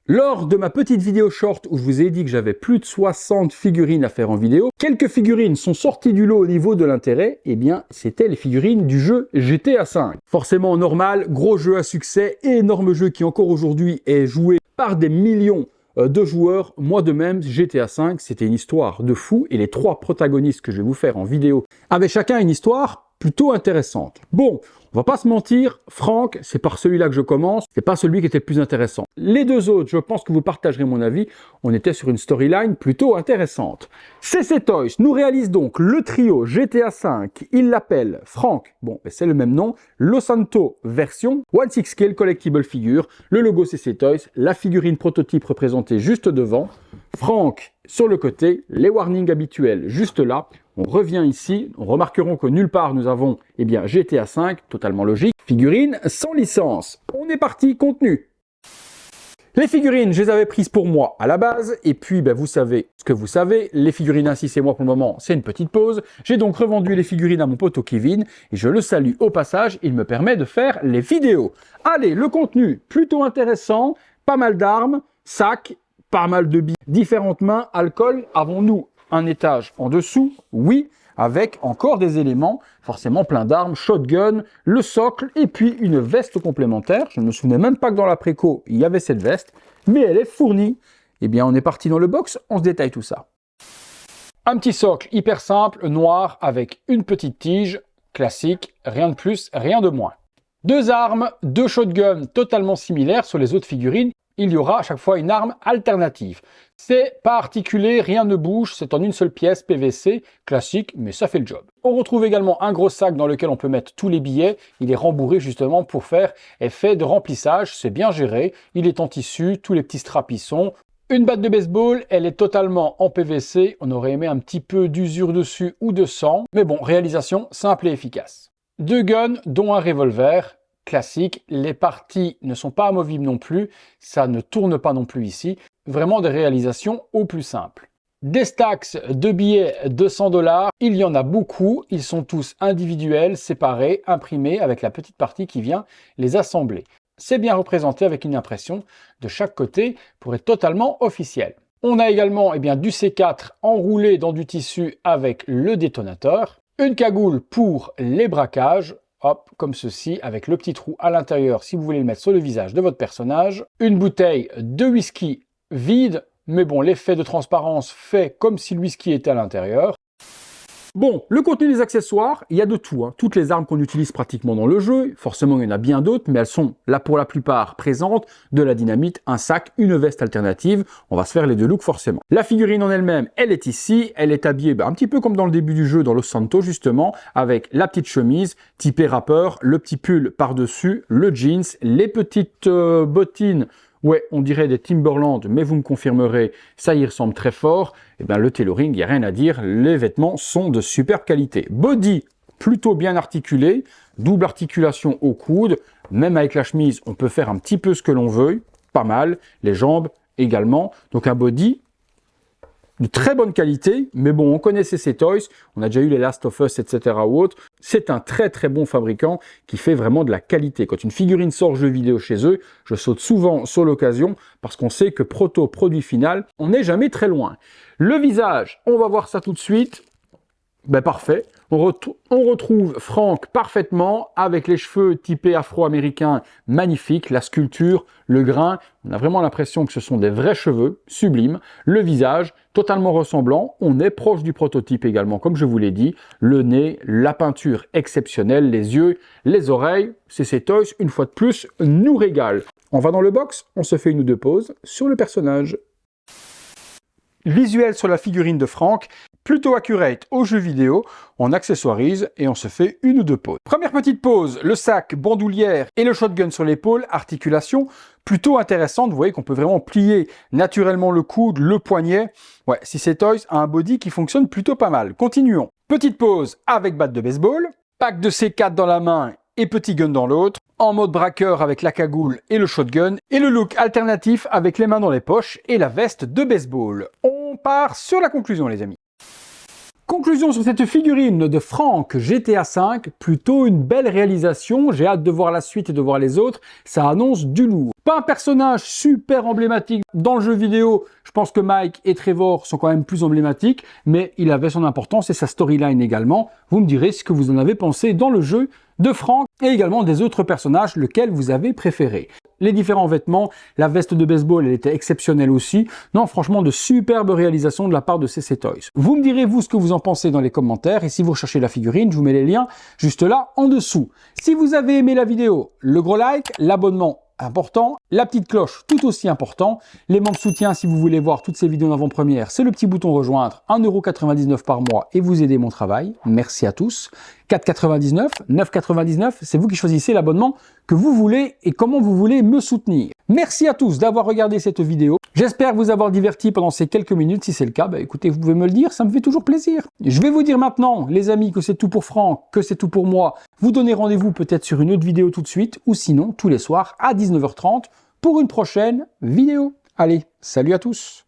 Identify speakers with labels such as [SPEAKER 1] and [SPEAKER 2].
[SPEAKER 1] Lors de ma petite vidéo short où je vous ai dit que j'avais plus de 60 figurines à faire en vidéo, quelques figurines sont sorties du lot au niveau de l'intérêt, et bien c'était les figurines du jeu GTA V. Forcément normal, gros jeu à succès, énorme jeu qui encore aujourd'hui est joué par des millions de joueurs. Moi de même, GTA V, c'était une histoire de fou, et les 3 protagonistes que je vais vous faire en vidéo avaient chacun une histoire plutôt intéressante. Bon, on va pas se mentir, Frank, c'est par celui-là que je commence, c'est pas celui qui était le plus intéressant. Les 2 autres, je pense que vous partagerez mon avis, on était sur une storyline plutôt intéressante. CC Toys nous réalise donc le trio GTA V, il l'appelle Frank, bon, c'est le même nom, Los Santos version, 16 Scale Collectible Figure, le logo CC Toys, la figurine prototype représentée juste devant, Frank sur le côté, les warnings habituels juste là. On revient ici, on remarqueront que nulle part nous avons GTA V, totalement logique. Figurines sans licence. On est parti, contenu. Les figurines, je les avais prises pour moi à la base, et puis vous savez ce que vous savez, les figurines ainsi c'est moi pour le moment, c'est une petite pause. J'ai donc revendu les figurines à mon poteau Kevin, et je le salue au passage, il me permet de faire les vidéos. Allez, le contenu, plutôt intéressant, pas mal d'armes, sacs, pas mal de billes, différentes mains, alcool. Avons-nous un étage en dessous? Oui, avec encore des éléments, forcément plein d'armes, shotgun, le socle et puis une veste complémentaire. Je ne me souvenais même pas que dans la préco, il y avait cette veste, mais elle est fournie. Eh bien, on est parti dans le box, on se détaille tout ça. Un petit socle hyper simple, noir, avec une petite tige, classique, rien de plus, rien de moins. 2 armes, 2 shotguns totalement similaires sur les autres figurines. Il y aura à chaque fois une arme alternative. C'est pas articulé, rien ne bouge, c'est en une seule pièce, PVC, classique, mais ça fait le job. On retrouve également un gros sac dans lequel on peut mettre tous les billets. Il est rembourré justement pour faire effet de remplissage, c'est bien géré. Il est en tissu, tous les petits straps y sont. Une batte de baseball, elle est totalement en PVC. On aurait aimé un petit peu d'usure dessus ou de sang. Mais bon, réalisation simple et efficace. 2 guns, dont un revolver. Classique, les parties ne sont pas amovibles non plus, ça ne tourne pas non plus ici, vraiment des réalisations au plus simple. Des stacks de billets de 100 $, il y en a beaucoup, ils sont tous individuels, séparés, imprimés avec la petite partie qui vient les assembler. C'est bien représenté avec une impression de chaque côté pour être totalement officiel. On a également du C4 enroulé dans du tissu avec le détonateur, une cagoule pour les braquages, hop, comme ceci, avec le petit trou à l'intérieur si vous voulez le mettre sur le visage de votre personnage. Une bouteille de whisky vide, mais bon, l'effet de transparence fait comme si le whisky était à l'intérieur. Bon, le contenu des accessoires, il y a de tout. Toutes les armes qu'on utilise pratiquement dans le jeu, forcément il y en a bien d'autres, mais elles sont là pour la plupart présentes. De la dynamite, un sac, une veste alternative. On va se faire les 2 looks forcément. La figurine en elle-même, elle est ici. Elle est habillée un petit peu comme dans le début du jeu, dans Los Santos justement, avec la petite chemise typée rappeur, le petit pull par-dessus, le jeans, les petites bottines. Ouais, on dirait des Timberland, mais vous me confirmerez, ça y ressemble très fort. Le tailoring, il n'y a rien à dire, les vêtements sont de superbe qualité. Body, plutôt bien articulé, double articulation au coude, même avec la chemise, on peut faire un petit peu ce que l'on veut, pas mal, les jambes également. Donc un body de très bonne qualité, mais bon, on connaît CC Toys, on a déjà eu les Last of Us, etc. ou autres. C'est un très très bon fabricant qui fait vraiment de la qualité. Quand une figurine sort jeu vidéo chez eux, je saute souvent sur l'occasion parce qu'on sait que proto produit final, on n'est jamais très loin. Le visage, on va voir ça tout de suite. Parfait. On retrouve Frank parfaitement avec les cheveux typés afro-américains magnifiques, la sculpture, le grain. On a vraiment l'impression que ce sont des vrais cheveux, sublimes. Le visage, totalement ressemblant. On est proche du prototype également, comme je vous l'ai dit. Le nez, la peinture exceptionnelle, les yeux, les oreilles. CC Toys, une fois de plus, nous régale. On va dans le box, on se fait 1 ou 2 pauses sur le personnage. Visuel sur la figurine de Frank. Plutôt accurate aux jeux vidéo, on accessoirise et on se fait 1 ou 2 pauses. Première petite pause, le sac, bandoulière et le shotgun sur l'épaule, articulation plutôt intéressante. Vous voyez qu'on peut vraiment plier naturellement le coude, le poignet. Ouais, CC Toys a un body qui fonctionne plutôt pas mal. Continuons. Petite pause avec batte de baseball, pack de C4 dans la main et petit gun dans l'autre, en mode braqueur avec la cagoule et le shotgun, et le look alternatif avec les mains dans les poches et la veste de baseball. On part sur la conclusion les amis. Conclusion sur cette figurine de Franck GTA V, plutôt une belle réalisation, j'ai hâte de voir la suite et de voir les autres, ça annonce du lourd. Pas un personnage super emblématique dans le jeu vidéo, je pense que Mike et Trevor sont quand même plus emblématiques, mais il avait son importance et sa storyline également. Vous me direz ce que vous en avez pensé dans le jeu de Franck et également des autres personnages, lequel vous avez préféré. Les différents vêtements, la veste de baseball, elle était exceptionnelle aussi. Non, franchement, de superbes réalisations de la part de CC Toys. Vous me direz, vous, ce que vous en pensez dans les commentaires. Et si vous recherchez la figurine, je vous mets les liens juste là, en dessous. Si vous avez aimé la vidéo, le gros like, l'abonnement important, la petite cloche tout aussi important, l'aimant de soutien si vous voulez voir toutes ces vidéos en avant-première, c'est le petit bouton rejoindre, 1,99 € par mois et vous aidez mon travail. Merci à tous. 4,99 €, 9,99 €, c'est vous qui choisissez l'abonnement que vous voulez et comment vous voulez me soutenir. Merci à tous d'avoir regardé cette vidéo. J'espère vous avoir diverti pendant ces quelques minutes. Si c'est le cas, écoutez, vous pouvez me le dire, ça me fait toujours plaisir. Je vais vous dire maintenant, les amis, que c'est tout pour Franck, que c'est tout pour moi. Vous donnez rendez-vous peut-être sur une autre vidéo tout de suite ou sinon tous les soirs à 19 h 30 pour une prochaine vidéo. Allez, salut à tous!